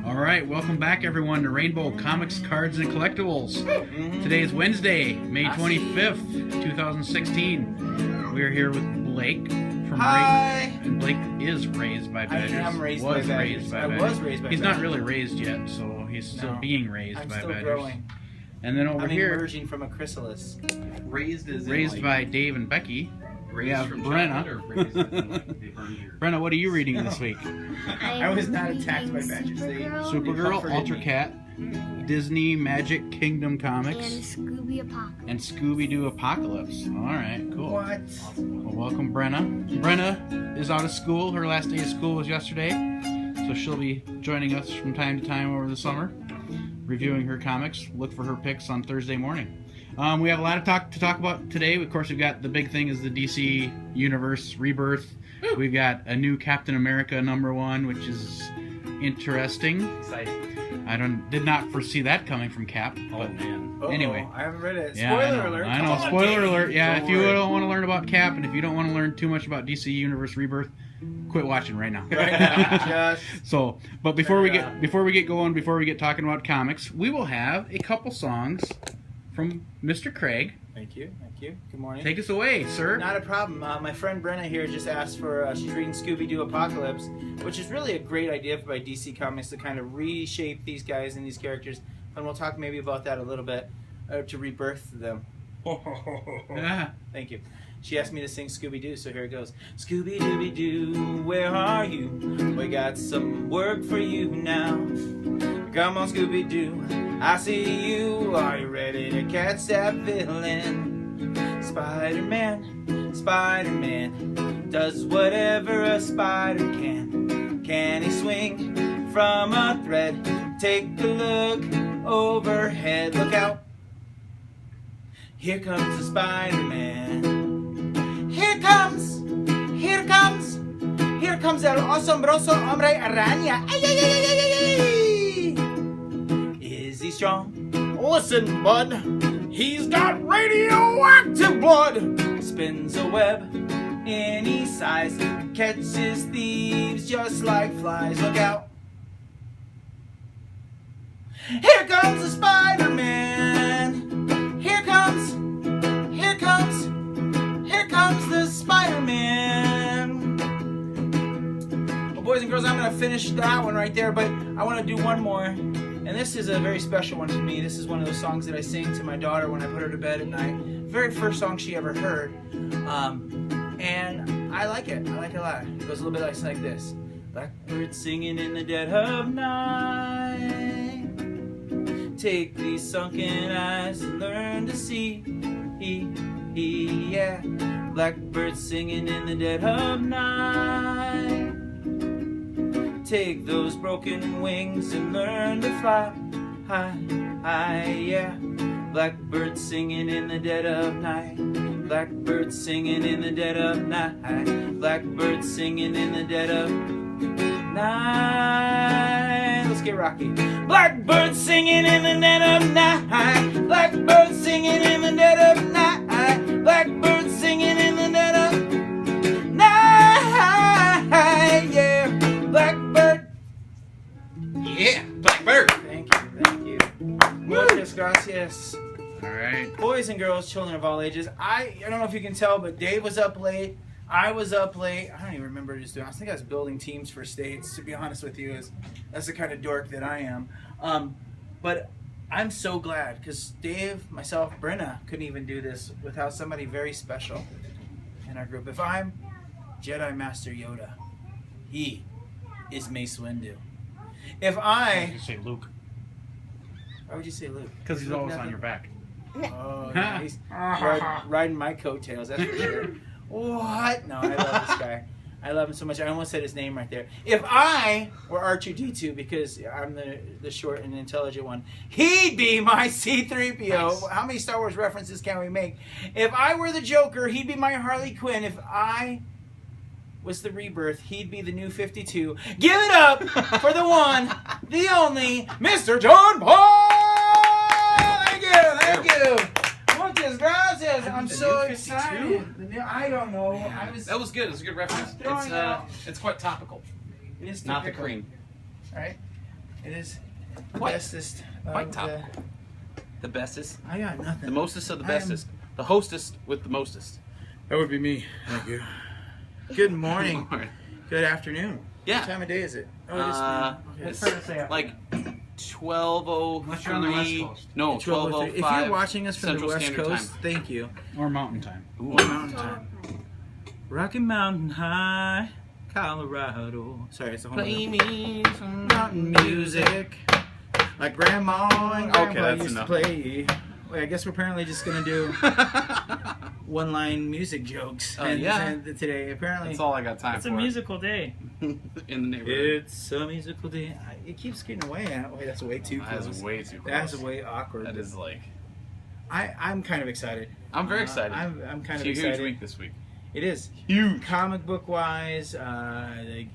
All right, welcome back everyone to Rainbow Comics, Cards, and Collectibles. Today is Wednesday, May 25th, 2016. We are here with Blake from and Blake is raised by badgers. I am raised by badgers. I was raised by badgers. He's not really raised yet, so he's still being raised by badgers. Growing. And then over here, emerging from a chrysalis. Raised by Dave and Becky. We have Brenna. Brenna, what are you reading this week? I was not attacked by badgers. Supergirl, Ultra Cat, Disney Magic Kingdom Comics, and Scooby-Doo Apocalypse. All right, cool. What? Well, welcome, Brenna. Brenna is out of school. Her last day of school was yesterday, so she'll be joining us from time to time over the summer, reviewing her comics. Look for her picks on Thursday morning. We have a lot of to talk about today. Of course, we've got the big thing is the DC Universe Rebirth. We've got a new Captain America #1, which is interesting. Exciting. Did not foresee that coming from Cap. But anyway, I haven't read it. Yeah, Spoiler alert. I know. Spoiler alert. Yeah, if you don't want to learn about Cap and if you don't want to learn too much about DC Universe Rebirth, quit watching right now. So, but before we get going, before we get talking about comics, we will have a couple songs from Mr. Craig. Thank you. Good morning. Take us away, sir. Not a problem. My friend Brenna here just asked for Street Scooby-Doo Apocalypse, which is really a great idea by DC Comics to kind of reshape these guys and these characters, and we'll talk maybe about that a little bit, to rebirth them. Thank you. She asked me to sing Scooby-Doo, so here it goes. Scooby-Dooby-Doo, where are you? We got some work for you now. Come on, Scooby-Doo, I see you. Are you ready to catch that villain? Spider-Man does whatever a spider can. Can he swing from a thread? Take a look overhead. Look out. Here comes the Spider-Man. Here comes el asombroso hombre araña. Ay, ay, ay, ay, ay, ay. Is he strong? Listen, bud, he's got radioactive blood. Spins a web any size, catches thieves just like flies. Look out. Here comes the Spider-Man. Here comes the Spider-Man. Well, boys and girls, I'm going to finish that one right there, but I want to do one more. And this is a very special one to me. This is one of those songs that I sing to my daughter when I put her to bed at night. Very first song she ever heard. And I like it. I like it a lot. It goes a little bit like this. Blackbird singing in the dead of night. Take these sunken eyes and learn to see. Yeah. Blackbird singing in the dead of night. Take those broken wings and learn to fly. High, yeah. Blackbird singing in the dead of night. Blackbird singing in the dead of night. Blackbird singing in the dead of night. Let's get rocky. Blackbird singing in the dead of night. Blackbird singing in the dead of night. Blackbird singing in the dead of night. Yeah. Blackbird. Yeah. Blackbird. Thank you. Muchas gracias. All right. Boys and girls, children of all ages. I don't know if you can tell, but Dave was up late. I was up late. I don't even remember just doing. I think I was building teams for states. To be honest with you, that's the kind of dork that I am. But I'm so glad because Dave, myself, Brenna couldn't even do this without somebody very special in our group. If I'm Jedi Master Yoda, he is Mace Windu. If I You say Luke. Why would you say Luke? Because he's always on your back. Oh, yeah, he's riding my coattails, that's for sure. What? No, I love this guy. I love him so much. I almost said his name right there. If I were R2-D2, because I'm the short and intelligent one, he'd be my C-3PO. Nice. How many Star Wars references can we make? If I were the Joker, he'd be my Harley Quinn. If I was the Rebirth, he'd be the New 52. Give it up for the one, the only, Mr. John Paul! Thank you. Muchas gracias. I'm so excited. I don't know. That was good. It was a good reference. It's quite topical. It is not the typical. cream. Right? It is the White. bestest. White top. The bestest. I got nothing. The mostest of the bestest. The hostest with the mostest. That would be me. Thank you. Good morning. Good morning. Good afternoon. Yeah. What time of day is it? Oh, It's okay. like Unless you're on the West 12:03. Coast. No, 12:03. 12:05. If you're watching us from Central the West Standard Coast, Time. thank you. Or Mountain Time. Ooh. Or Mountain Time. Rocky Mountain High, Colorado. Sorry, it's a whole Play nother- me some mountain music. Like Grandma and Grandpa Okay, that's used enough. to play. Wait, I guess we're apparently just gonna do one-line music jokes Yeah. today. Apparently, That's all I got time It's for. a musical day. In the neighborhood. it's a musical day. It keeps getting away. Wait, that's way too That close. is way too close. That's way awkward. That is like. I'm kind of excited. I'm very excited. I'm kind It's of a excited. huge week this week. It is Huge. comic book wise. Like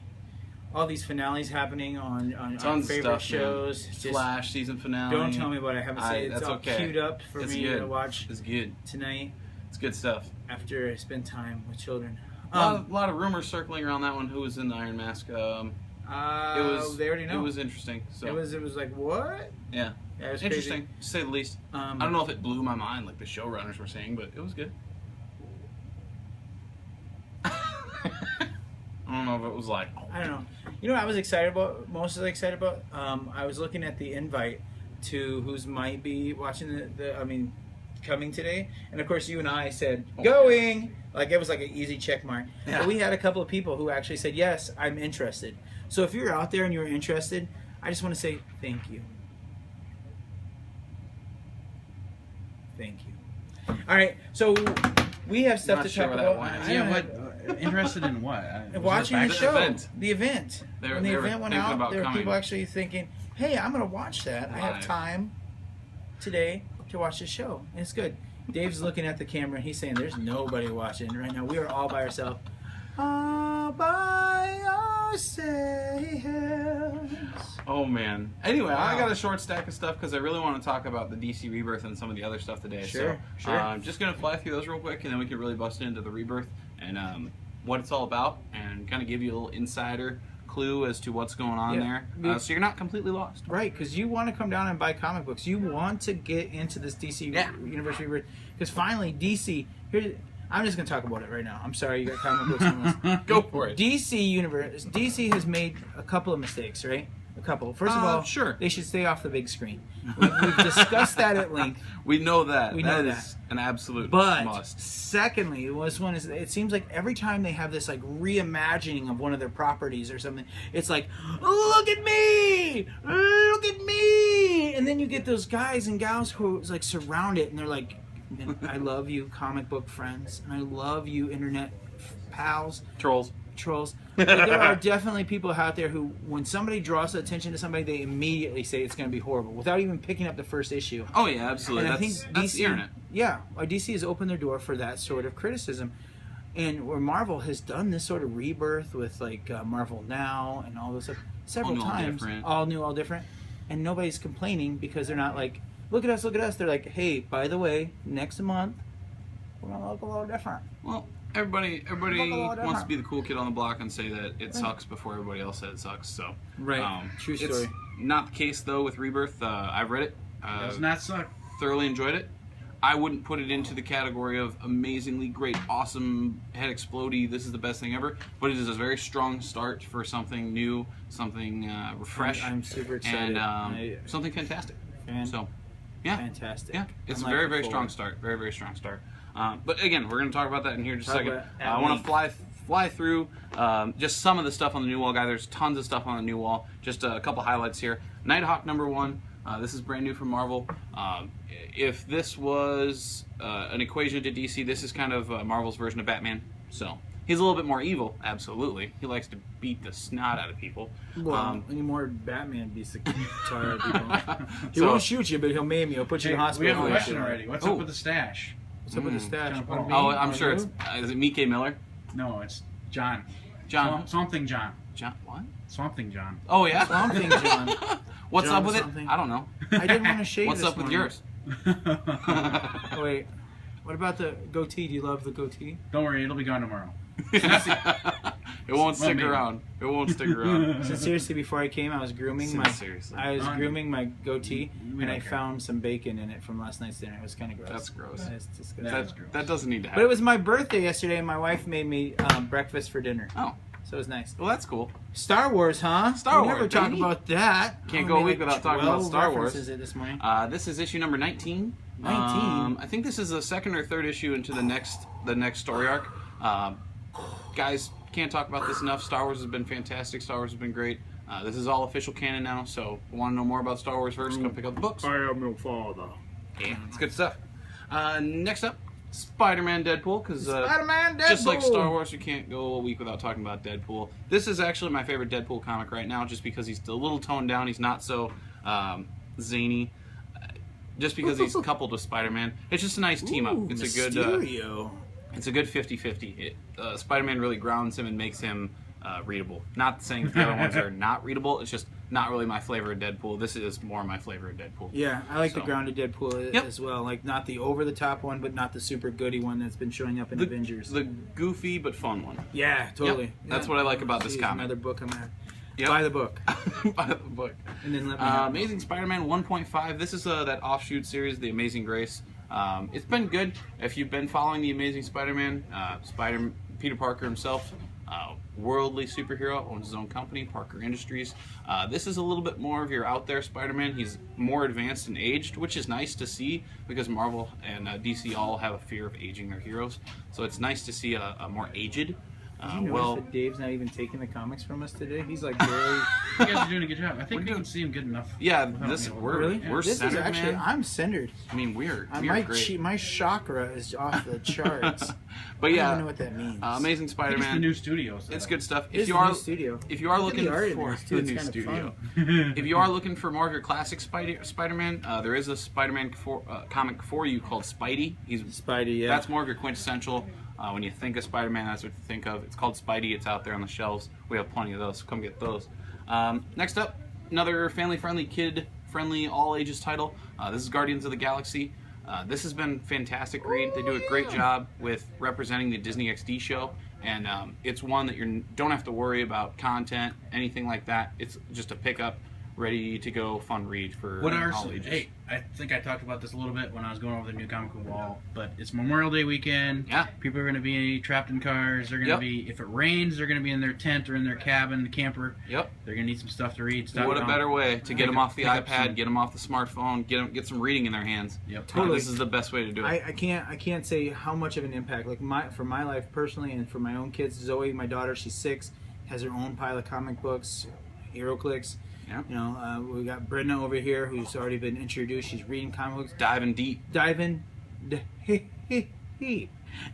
all these finales happening on Tons our of favorite stuff, shows. man. Just Flash season finale. don't tell me what I haven't seen. It's that's all okay. queued up for It's me good. to watch It's good. tonight It's good stuff. after I spend time with children. A lot of rumors circling around that one. Who was in the Iron Mask? It was. They already know. It was interesting. So It was like what? yeah, Yeah, it was interesting to say the least. Crazy. I don't know if it blew my mind like the showrunners were saying, but it was good. I don't know if it was like. I don't know. You know what I was excited about? Mostly excited about. I was looking at the invite to who's might be watching coming today, and of course you and I said going. Like it was like an easy check mark. Yeah. But we had a couple of people who actually said yes, I'm interested. So if you're out there and you're interested, I just want to say thank you. Thank you. All right, so we have stuff Not to sure talk where that about. went. I Yeah, don't what? Interested in what? watching the The show, event. the event. They When the were event went thinking out, about there were coming. people actually thinking, "Hey, I'm going to watch that. I have Live. time today to watch the show, and it's good." Dave's looking at the camera and he's saying, "There's nobody watching right now. We are all by ourselves." All by ourselves. Oh man. Anyway, I Wow. got a short stack of stuff because I really want to talk about the DC Rebirth and some of the other stuff today. Sure, so, sure. I'm just gonna fly through those real quick, and then we can really bust into the Rebirth and what it's all about, and kind of give you a little insider clue as to what's going on Yeah. there, so you're not completely lost. Right, because you want to come down and buy comic books. You want to get into this DC Universe Rebirth. Because finally, DC. Here, I'm just going to talk about it right now. I'm sorry, you got comic books on this. Go for it. DC Universe. DC has made a couple of mistakes, right? A couple. First of all, sure. they should stay off the big screen. We've discussed that at length. We know that. We know that is an absolute But must. secondly, it seems like every time they have this like reimagining of one of their properties or something, it's like, look at me, and then you get those guys and gals who like surround it and they're like, I love you, comic book friends, and I love you, internet pals. Trolls. Like, there are definitely people out there who, when somebody draws attention to somebody, they immediately say it's going to be horrible without even picking up the first issue. Oh yeah, absolutely. And I That's think the internet. Yeah, DC has opened their door for that sort of criticism, and where Marvel has done this sort of rebirth with like Marvel Now and all this stuff several All new, all times, different. all new, all different, and nobody's complaining because they're not like, look at us. They're like, hey, by the way, next month we're gonna look a little different. Well, everybody Look a little wants to different. be the cool kid on the block and say that it sucks before everybody else said it sucks. So True It's story. not the case though with Rebirth. I've read it. Does not suck. Thoroughly enjoyed it. I wouldn't put it into the category of amazingly great, awesome, head explodey, this is the best thing ever, but it is a very strong start for something new, something refresh, I'm super excited. and something fantastic. So, yeah. Fantastic. Yeah, it's I'm a very, looking very strong forward. start. Very, very strong start. But again, we're going to talk about that in here in just a Talk second. about it at I want length. to fly through just some of the stuff on the new wall, guy. There's tons of stuff on the new wall. Just a couple highlights here. Nighthawk #1. This is brand new from Marvel. If this was an equation to DC, this is kind of Marvel's version of Batman. So he's a little bit more evil, absolutely. He likes to beat the snot out of people. Well, any more Batman beats the tar out of people. He So- won't shoot you, but he'll maim you. He'll put you in the We hospital. have a for question that shit. already. What's Oh. up with the stash? What's up with the stash? John Paul. Oh, I'm sure it's is it Mike Miller? No, it's John. John. Something John. John. What? Something John. Oh yeah. Swamp Thing John. What's John up with something. it? I don't know. I didn't want to shave What's this up with morning. yours? Oh, wait. What about the goatee? Do you love the goatee? Don't worry, it'll be gone tomorrow. It won't stick around. It won't stick around. So seriously, before I came, I was grooming my goatee, and I found some bacon in it from last night's dinner. It was kind of gross. That's gross. That's disgusting. That doesn't need to happen. But it was my birthday yesterday, and my wife made me breakfast for dinner. Oh. So it was nice. Well, that's cool. Star Wars, huh? Star we Wars. Never talk about that. Can't go a week without talking about Star Wars. This morning. This is issue number 19. 19. I think this is the second or third issue into the next story arc. Guys, can't talk about this enough. Star Wars has been fantastic. Star Wars has been great. This is all official canon now. So, want to know more about Star Wars first? Come pick up the books. I am your father. Yeah, it's good stuff. Next up, Spider-Man Deadpool, because Spider-Man Deadpool. Just like Star Wars, you can't go a week without talking about Deadpool. This is actually my favorite Deadpool comic right now, just because he's a little toned down. He's not so zany. Just because he's coupled with Spider-Man. It's just a nice team up. It's Mysterio. It's a good 50-50. Spider-Man really grounds him and makes him readable. Not saying that the other ones are not readable. It's just not really my flavor of Deadpool. This is more my flavor of Deadpool. Yeah, I like the grounded Deadpool as well. Like, not the over-the-top one, but not the super goody one that's been showing up in Avengers. The goofy but fun one. Yeah, totally. Yep. That's what I like about this comic. Another book I'm at. Yep. Buy the book. Buy the book. And then let me know. Amazing Spider-Man 1.5. This is that offshoot series, The Amazing Grace. It's been good. If you've been following The Amazing Spider-Man, Peter Parker himself, worldly superhero, owns his own company, Parker Industries. This is a little bit more of your out there Spider-Man. He's more advanced and aged, which is nice to see because Marvel and DC all have a fear of aging their heroes. So it's nice to see a more aged. Did you notice that Dave's not even taking the comics from us today? He's like very... You guys are doing a good job. I think we can see him good enough. Yeah, we're this centered, is actually, man. I'm centered. I mean, we're great. My chakra is off the charts. But yeah, I don't know what that means. Amazing Spider-Man. It's the new studio. It's good stuff. If you are looking for the new studio, if you are looking for more of your classic Spider-Man, there is a Spider-Man comic for you called Spidey. He's Spidey. Yeah, that's more of your quintessential. When you think of Spider-Man, that's what you think of. It's called Spidey. It's out there on the shelves. We have plenty of those, so come get those. Next up, another family-friendly, kid-friendly, all-ages title. This is Guardians of the Galaxy. This has been fantastic read. They do a great job with representing the Disney XD show, and it's one that you don't have to worry about content, anything like that. It's just a pickup, ready to go, fun read for all ages. Hey, I think I talked about this a little bit when I was going over the new comic book wall, but it's Memorial Day weekend. Yeah. People are going to be trapped in cars. They're going to be, if it rains, they're going to be in their tent or in their cabin, the camper. Yep. They're going to need some stuff to read. What a better way to get them off the iPad, get them off the smartphone, get some reading in their hands. Yep. Totally. This is the best way to do it. I can't say how much of an impact. Like for my life personally, and for my own kids, Zoe, my daughter, she's 6, has her own pile of comic books, HeroClix. Yeah. You know, we got Brenda over here who's already been introduced. She's reading comic books. Diving deep.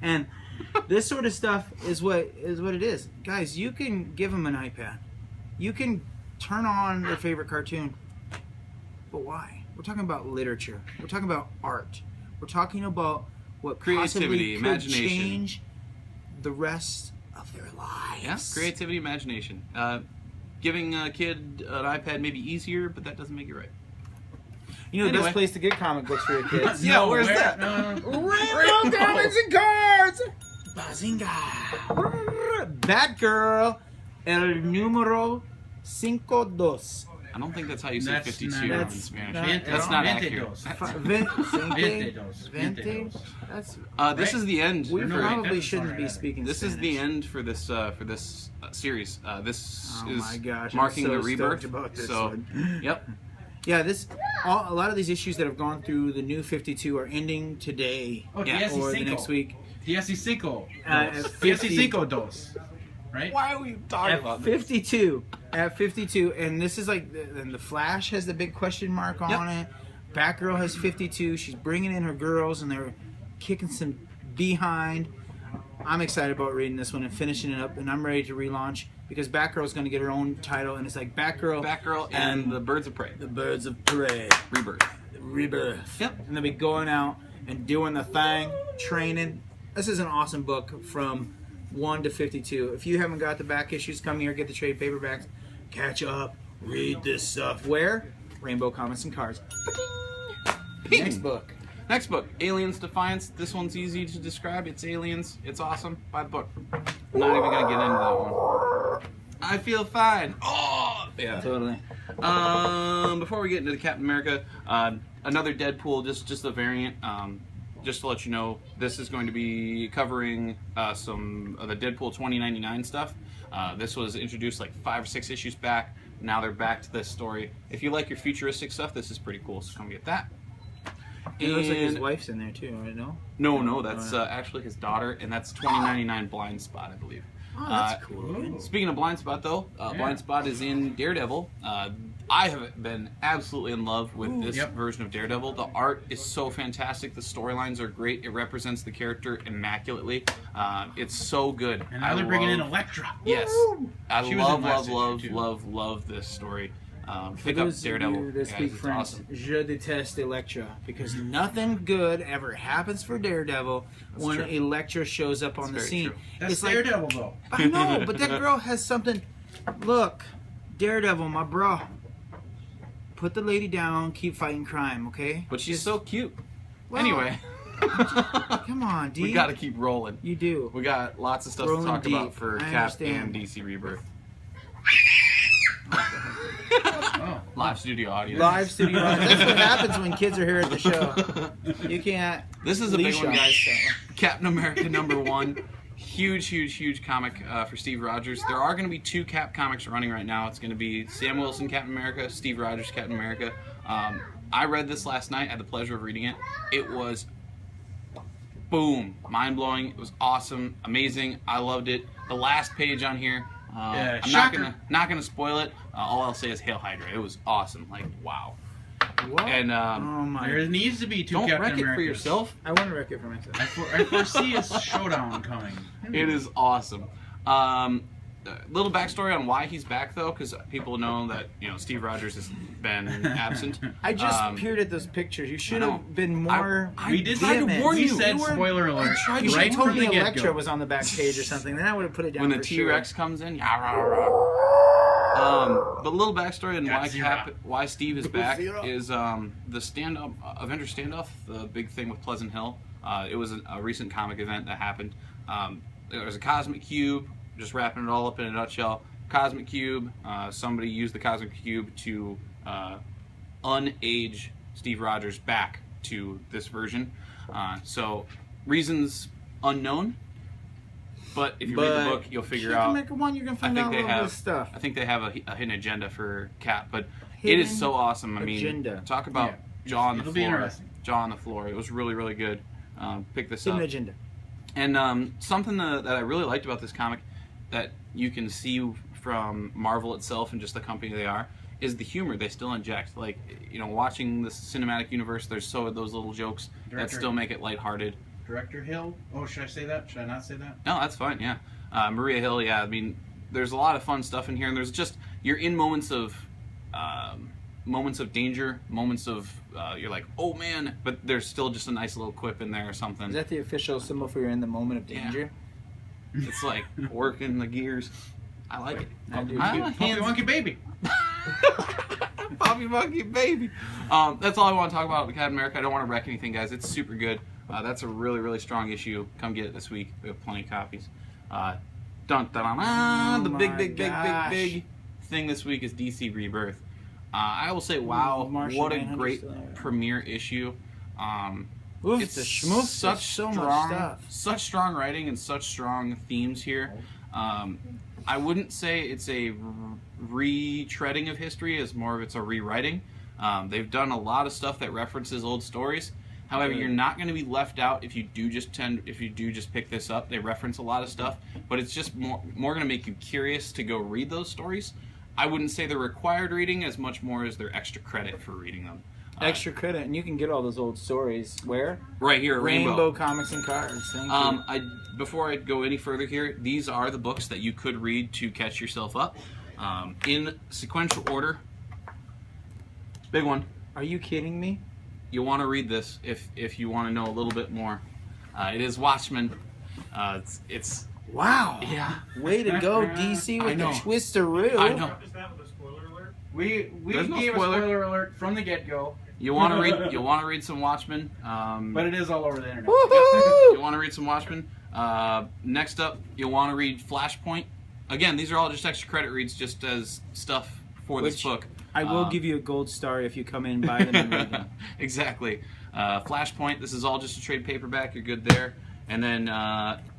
And this sort of stuff is what it is. Guys, you can give them an iPad. You can turn on their favorite cartoon. But why? We're talking about literature. We're talking about art. We're talking about what creativity, possibly could imagination, change the rest of their lives. Yeah, creativity, imagination. Giving a kid an iPad may be easier, but that doesn't make it right. You know the best place to get comic books for your kids? Yeah, where's that? Rainbow Comics and Cards! Bazinga! Batgirl, el número 52. I don't think that's how you say 52 in Spanish. That's not accurate. This is the end. We probably shouldn't be speaking This Spanish. is the end for this series. This is my gosh, marking I'm so the rebirth. stoked about this so, one. Yep. Yeah, a lot of these issues that have gone through the new 52 are ending today or the next week. 55. 55. Right? Why are we talking about this? 52. At 52, and this is like, and the Flash has the big question mark on it. Batgirl has 52. She's bringing in her girls, and they're kicking some behind. I'm excited about reading this one and finishing it up, and I'm ready to relaunch because Batgirl's going to get her own title, and it's like Batgirl and the Birds of Prey. The Birds of Prey. Rebirth. Yep. And they'll be going out and doing the thing, training. This is an awesome book from 1 to 52. If you haven't got the back issues, come here, get the trade paperbacks, catch up, read this stuff. Where? Rainbow Comics and Cards. Next book. Next book, Aliens Defiance. This one's easy to describe. It's aliens. It's awesome. Buy the book. I'm not even gonna get into that one. I feel fine. Oh, yeah, Totally. Before we get into the Captain America, another Deadpool, just a variant. Just to let you know, this is going to be covering some of the Deadpool 2099 stuff. This was introduced like 5 or 6 issues back. Now they're back to this story. If you like your futuristic stuff, this is pretty cool, so come get that. It looks like his wife's in there too, right? No, that's actually his daughter, and that's 2099 Blind Spot, I believe. Oh, that's cool. Speaking of Blind Spot, though, Blind Spot is in Daredevil. I have been absolutely in love with this version of Daredevil. The art is so fantastic. The storylines are great. It represents the character immaculately. It's so good. And now they're bringing in Elektra. Yes. I She love this story. Pick up Daredevil. That speak French, awesome. Je déteste Elektra, because nothing good ever happens for Daredevil when true. Elektra shows up on the very scene. true. That's It's Daredevil, though. I know, but that girl has something. Look, Daredevil, my bro. Put the lady down. Keep fighting crime, okay? But she's so cute. Well, Anyway. Come on, D. We got to keep rolling. You do. We got lots of stuff Rolling to talk deep. about for I Cap understand. and DC Rebirth. Oh. Live studio audience. Live studio. That's what happens when kids are here at the show. You can't. This is a big leash one, them. guys. Captain America #1. Huge comic for Steve Rogers. There are going to be 2 Cap comics running right now. It's going to be Sam Wilson Captain America, Steve Rogers Captain America. I read this last night. I had the pleasure of reading it. It was boom, mind-blowing. It was awesome, amazing. I loved it. The last page on here, I'm not gonna spoil it. All I'll say is Hail Hydra. It was awesome. Like, wow. What? And Oh my. There needs to be 2 don't Captain wreck it Americas. for yourself. I want to wreck it for myself. I foresee a showdown coming. It is awesome. Little backstory on why he's back, though, because people know that Steve Rogers has been absent. I just peered at those pictures. You should I know. have been more. We did tried to vehement. warn We you. said You were- spoiler alert. You should right have told from me the Elektra get-go. was on the back page or something. Then I would have put it down When the for T-Rex sure. comes in, yah, rah, rah. But a little backstory on why Steve is back is the standoff, Avengers standoff, the big thing with Pleasant Hill. It was a recent comic event that happened. There was a cosmic cube, just wrapping it all up in a nutshell. Cosmic cube. Somebody used the cosmic cube to unage Steve Rogers back to this version. So reasons unknown. But if you read the book, you'll figure out. Make one, you can I find think out they all have this stuff. I think they have a hidden agenda for Cap, but Hidden it is so awesome. I mean, agenda. talk about jaw on the It'll be floor. interesting. Jaw on the floor. It was really good. Pick this Hidden up. agenda. And something that I really liked about this comic that you can see from Marvel itself and just the company they are is the humor they still inject. Like, watching the cinematic universe, there's those little jokes that still make it lighthearted. Director Hill? Oh, should I say that? Should I not say that? No, that's fine, yeah. Maria Hill, yeah, I mean, there's a lot of fun stuff in here, and there's just, you're in moments of danger, moments of, you're like, oh man, but there's still just a nice little quip in there or something. Is that the official symbol for you're in the moment of danger? It's like working the gears. I like it. I do I too. like Puppy hands- Monkey Baby. Poppy Monkey Baby. That's all I want to talk about with Captain America. I don't want to wreck anything, guys. It's super good. That's a really strong issue. Come get it this week. We have plenty of copies. Dun dun dun. The Oh my big thing this week is DC Rebirth. I will say, wow, Martian what a Manhunter's great still there. premiere issue. Oof, It's the schmoof, such so strong, much stuff. such strong writing and such strong themes here. I wouldn't say it's a retreading of history, as more of it's a rewriting. They've done a lot of stuff that references old stories. However, you're not going to be left out if you do just pick this up. They reference a lot of stuff, but it's just more going to make you curious to go read those stories. I wouldn't say they're required reading as much more as they're extra credit for reading them. Extra credit, and you can get all those old stories. Where? Right here at Rainbow. Comics and Cards. Thank you. Before I go any further here, these are the books that you could read to catch yourself up in sequential order. Big one. Are you kidding me? You want to read this if you want to know a little bit more. It is Watchmen. It's Wow. yeah. Way to go, DC, I with know. the twisteroo. I know. Is that with a spoiler alert? We There's no gave spoiler. a spoiler alert from the get-go, You want to read some Watchmen. but it is all over the internet. Woohoo! You want to read some Watchmen? Next up, you'll want to read Flashpoint. Again, these are all just extra credit reads, just as stuff for this book. I will give you a gold star if you come in and buy them and read them. Exactly. Flashpoint, this is all just a trade paperback. You're good there. And then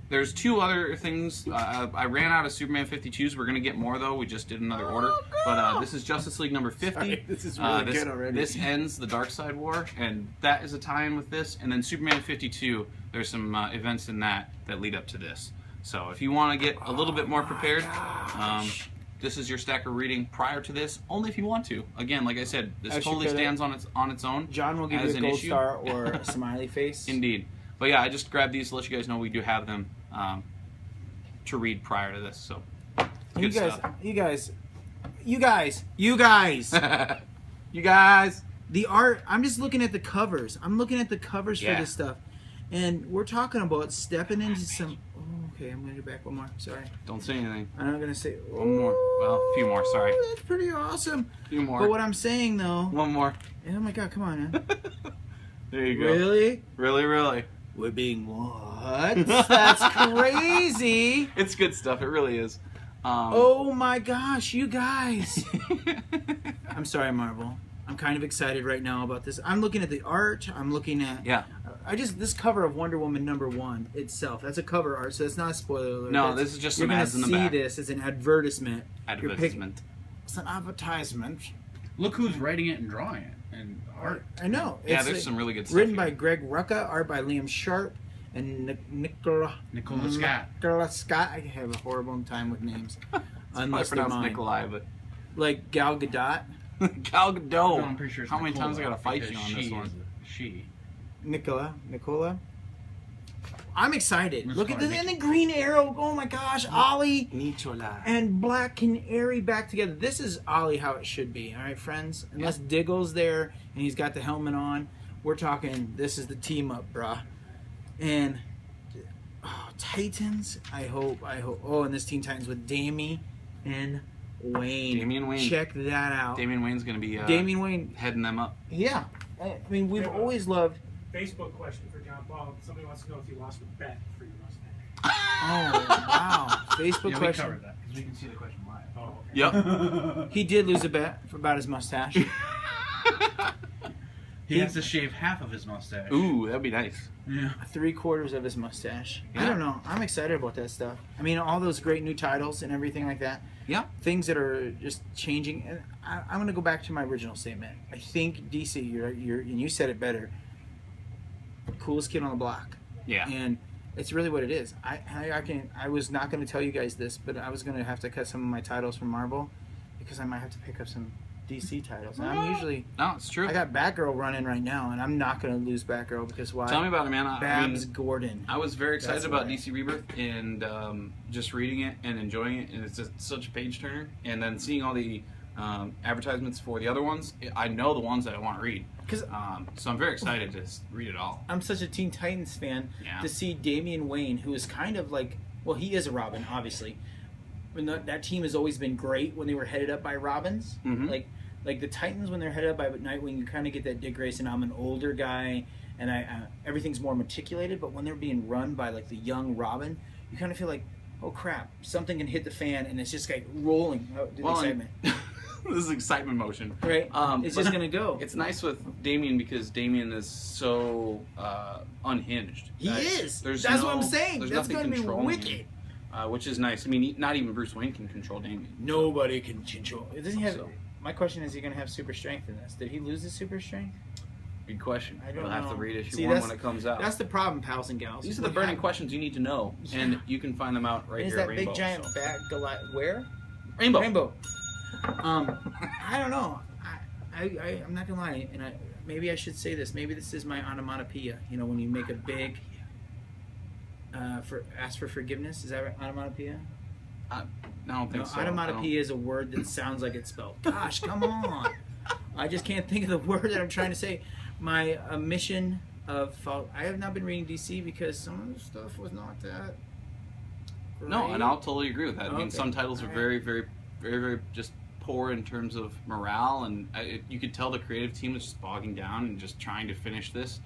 there's 2 other things. I ran out of Superman 52s. We're going to get more, though. We just did another order. But this is Justice League number 50. Sorry, this is really good already. This ends the Darkseid War, and that is a tie-in with this. And then Superman 52, there's some events in that lead up to this. So if you want to get a little bit more prepared, this is your stacker reading prior to this, only if you want to. Again, like I said, this totally stands on its own. John will give you a gold star or a smiley face. Indeed. But yeah, I just grabbed these to let you guys know we do have them to read prior to this. So, good stuff. You guys. The art. I'm just looking at the covers. I'm looking at the covers for this stuff, and we're talking about stepping into some. Okay, I'm going to go back one more. Sorry. Don't say anything. I'm not going to say... One more. Well, a few more. Sorry. That's pretty awesome. A few more. But what I'm saying, though... One more. Oh, my God. Come on, man. There you go. Really? Really? We're being what? That's crazy. It's good stuff. It really is. Oh, my gosh. You guys. I'm sorry, Marvel. I'm kind of excited right now about this. I'm looking at the art. I'm looking at... Yeah. This cover of Wonder Woman #1 itself. That's a cover art, so it's not a spoiler alert. No, this is just some ads in the back. You're going to see this as an advertisement. It's an advertisement. Look who's writing it and drawing it and art. I know. Yeah, there's some really good stuff. Written by Greg Rucka, art by Liam Sharp, and Nicola Scott. I have a horrible time with names. Unless they're mine. Nikolai, but like Gal Gadot. Gal Gadot. No, I'm pretty sure it's How many Nicola, times I gotta fight you on this one? Nicola. I'm excited. Look at this, and the Green Arrow. Oh my gosh, Ollie and Black Canary back together. This is Ollie how it should be. All right, friends. Unless Diggle's there and he's got the helmet on, we're talking. This is the team up, bruh. And Titans. I hope. Oh, and this Teen Titans with Damian Wayne. Check that out. Damian Wayne's gonna be heading them up. Yeah. I mean, we've always loved. Facebook question for John Paul. Somebody wants to know if you lost a bet for your mustache. Oh, wow. Facebook question. We covered that because we can see the question live. Oh, okay. Yep. He did lose a bet about his mustache. He has to shave half of his mustache. Ooh, that'd be nice. Yeah. 3/4 of his mustache. Yeah. I don't know. I'm excited about that stuff. I mean, all those great new titles and everything like that. Yeah. Things that are just changing. And I'm going to go back to my original statement. I think DC, and you said it better, coolest kid on the block. Yeah. And it's really what it is. I was not going to tell you guys this, but I was going to have to cut some of my titles from Marvel because I might have to pick up some DC titles. And I'm usually... No, it's true. I got Batgirl running right now, and I'm not going to lose Batgirl because why? Tell me about it, man. Babs Gordon. I was very excited about DC Rebirth and just reading it and enjoying it, and it's just such a page turner. And then seeing all the advertisements for the other ones, I know the ones that I want to read. So I'm very excited to read it all. I'm such a Teen Titans fan to see Damian Wayne, who is kind of like, well, he is a Robin, obviously. That team has always been great when they were headed up by Robins. Mm-hmm. Like the Titans, when they're headed up by Nightwing, you kind of get that Dick Grayson. I'm an older guy, and everything's more meticulated. But when they're being run by like the young Robin, you kind of feel like, oh crap, something can hit the fan, and it's just like rolling. Excitement. This is excitement motion, right? It's just gonna go. It's nice with Damian because Damian is so unhinged. He is. That's what I'm saying. That's gonna be wicked. Which is nice. I mean, not even Bruce Wayne can control Damian. Nobody can control. Doesn't he have? My question is, he going to have super strength in this? Did he lose his super strength? Good question. I don't know. We'll have to read issue 1 when it comes out. That's the problem, pals and gals. These are the burning questions you need to know, and you can find them out right here at Rainbow. Is that big giant bat where? Rainbow. I don't know. I'm not gonna lie, and maybe I should say this. Maybe this is my onomatopoeia. You know, when you make a big ask for forgiveness. Is that right? Onomatopoeia? I don't think so. Onomatopoeia is a word that sounds like it's spelled. Gosh, come on! I just can't think of the word that I'm trying to say. My mission of I have not been reading DC because some of the stuff was not that great. No, and I'll totally agree with that. I mean, some titles are very, very, very, very just poor in terms of morale, and you could tell the creative team was just bogging down and just trying to finish this.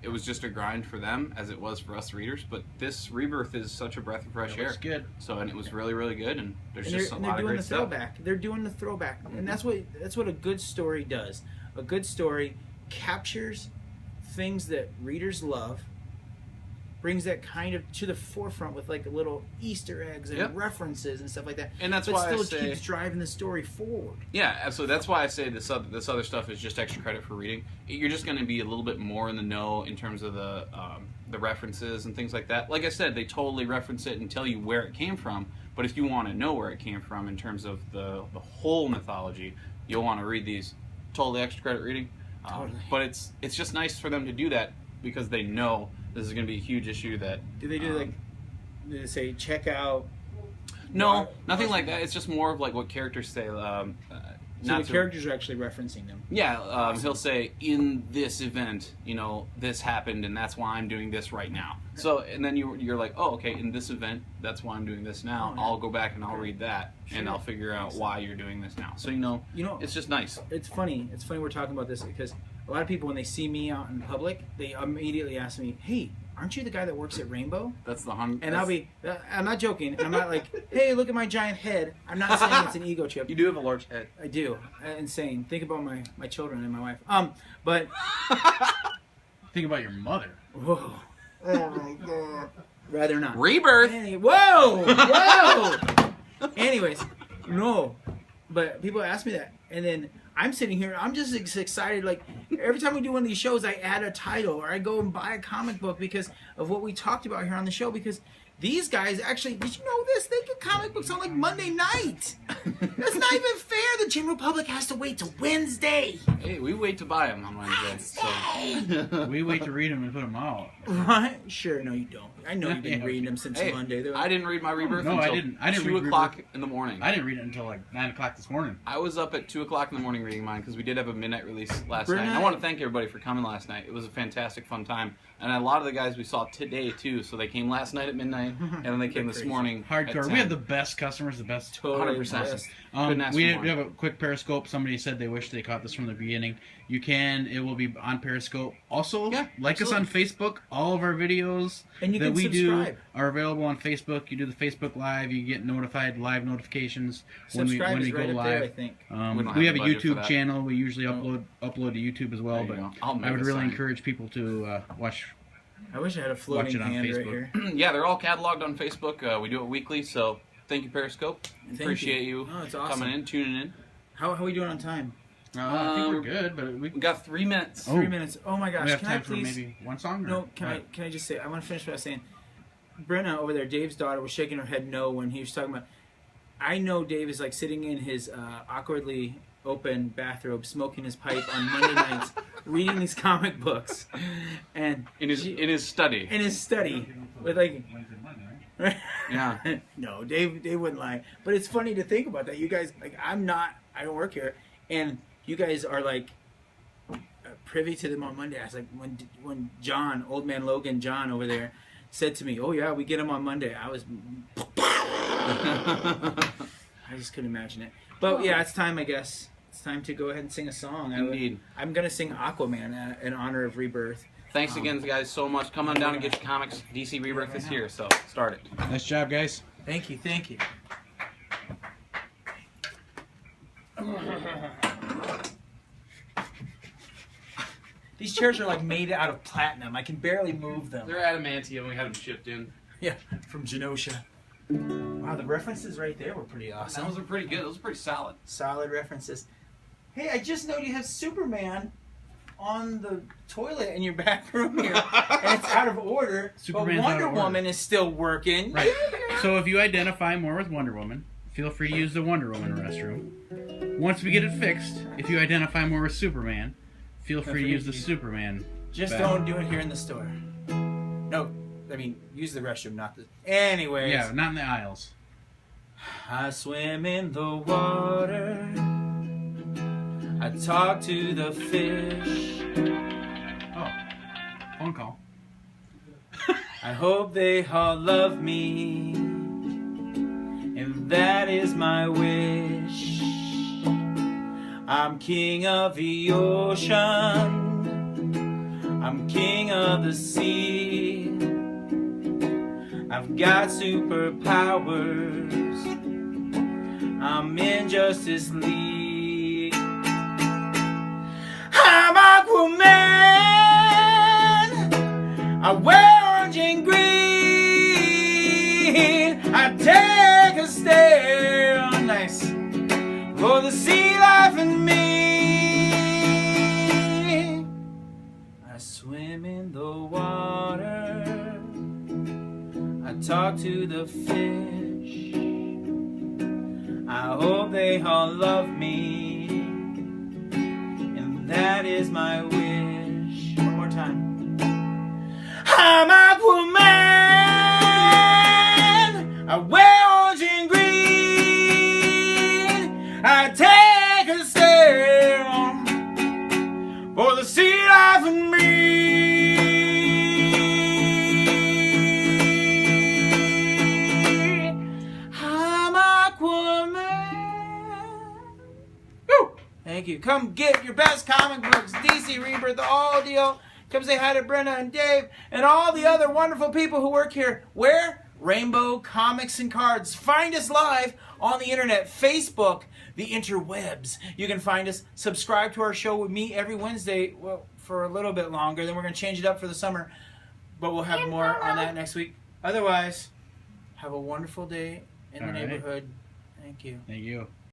it was just a grind for them as it was for us readers. But this Rebirth is such a breath of fresh air. It's good. So, and it was really, really good, and there's just a they're lot of doing great the stuff. throwback. They're doing the throwback, and that's what a good story does. A good story captures things that readers love, brings that kind of to the forefront with like little Easter eggs and references and stuff like that. And that's but why still I say, keeps driving the story forward. Yeah, absolutely. That's why I say this other stuff is just extra credit for reading. You're just going to be a little bit more in the know in terms of the references and things like that. Like I said, they totally reference it and tell you where it came from. But if you want to know where it came from in terms of the whole mythology, you'll want to read these. Totally extra credit reading. Totally. But it's just nice for them to do that because they know this is going to be a huge issue that... Do they do do they say check out? No, nothing like that. It's just more of like what characters say. So the characters are actually referencing them. Yeah, he'll say, in this event, this happened, and that's why I'm doing this right now. So, and then you're like, oh, okay, in this event, that's why I'm doing this now. Oh, yeah. I'll go back and I'll read that, and I'll figure out why you're doing this now. So, it's just nice. It's funny. It's funny we're talking about this because a lot of people, when they see me out in public, they immediately ask me, hey, aren't you the guy that works at Rainbow? That's the And I'm not joking. And I'm not like, hey, look at my giant head. I'm not saying it's an ego trip. You do have a large head. I do. Insane. Think about my children and my wife. But Think about your mother. whoa. Oh my god. Rather not. Rebirth. Whoa! Anyways, no. But people ask me that, and then I'm sitting here. I'm just excited. Like every time we do one of these shows, I add a title or I go and buy a comic book because of what we talked about here on the show. Because these guys actually, did you know this? They get comic books on like Monday night. That's not even fair. The general public has to wait till Wednesday. Hey, we wait to buy them on Wednesday. So. We wait to read them and put them out. Right? Sure. No, you don't. I know you've been reading them since Hey, Monday. I didn't read my Rebirth No, until I didn't 2 read o'clock in the morning. I didn't read it until like 9 o'clock this morning. I was up at 2 o'clock in the morning reading mine because we did have a midnight release last Very night. And I nice. want to thank everybody for coming last night. It was a fantastic, fun time. And a lot of the guys we saw today, too. So they came last night at midnight, and then they came this Crazy. morning Hardcore. at 10. We had the best customers, the best. Totally 100%. impressed. Couldn't ask We for more. have a quick Periscope. Somebody said they wish they caught this from the beginning. You can. It will be on Periscope. Also, Yeah, like us on Facebook. All of our videos And you that can we subscribe. do are available on Facebook. You do the Facebook Live. You get notified live notifications when Subscribe we is go right up live. there, I think. We don't We have have a the budget for YouTube that. channel. We usually upload to YouTube as well. There you But go. I'll make I would a really sign. encourage people to watch. I wish I had a floating it on hand right Facebook. here. Yeah, they're all cataloged on Facebook. We do it weekly, so thank you, Periscope. Thank Appreciate you. you Oh, it's awesome. coming in, tuning in. How are we doing on time? I think we're good, but we We got 3 minutes. Oh. 3 minutes. Oh my gosh! we have Can I time for please? maybe one song. Or No. Can what? I just say? I want to finish what I was saying. Brenna over there, Dave's daughter, was shaking her head no when he was talking about. I know Dave is like sitting in his awkwardly open bathrobe, smoking his pipe on Monday nights, reading these comic books, and In his study. in his study with like. Yeah. No, Dave wouldn't lie. But it's funny to think about that. You guys, like, I don't work here, and you guys are like privy to them on Monday. I was like, when John, old man Logan John over there, said to me, "Oh yeah, we get them on Monday," I was, I just couldn't imagine it. But yeah, it's time, I guess. It's time to go ahead and sing a song. Indeed. I'm gonna sing Aquaman in honor of Rebirth. Thanks again, guys, so much. Come on down and get your comics. DC Rebirth is here, so start it. Nice job, guys. Thank you, thank you. These chairs are like made out of platinum. I can barely move them. They're adamantium. We had them shipped in. Yeah, from Genosha. Wow, the references right there were pretty awesome. Those are pretty good. Those are pretty solid. Solid references. Hey, I just know you have Superman on the toilet in your back room here, and it's out of order. Superman's but out Wonder of order. Woman is still working. Right. So if you identify more with Wonder Woman, feel free to use the Wonder Woman restroom. Once we get it fixed, if you identify more with Superman, feel free to use the Superman. Just bathroom. don't do it here in the store. No, I mean, use the restroom, not the... Anyways. Yeah, not in the aisles. I swim in the water. I talk to the fish. Oh, phone call. I hope they all love me. And that is my wish. I'm king of the ocean. I'm king of the sea. I've got superpowers. I'm in Justice League. I'm Aquaman. I wear orange and green. I take a stand, nice, for the sea life in me. I swim in the water. I talk to the fish. I hope they all love me, and that is my wish. One more time. I'm Aquaman. I wear orange and green. I take a stand for the sea life in me. I'm Aquaman. Woo! Thank you. Come get your best comic books, DC Rebirth, the all deal. Come say hi to Brenna and Dave and all the other wonderful people who work here. Where? Rainbow Comics and Cards. Find us live on the internet, Facebook, the interwebs. You can find us. Subscribe to our show with me every Wednesday, well, for a little bit longer. Then we're going to change it up for the summer, but we'll have more on that next week. Otherwise, have a wonderful day in the neighborhood. Thank you. Thank you.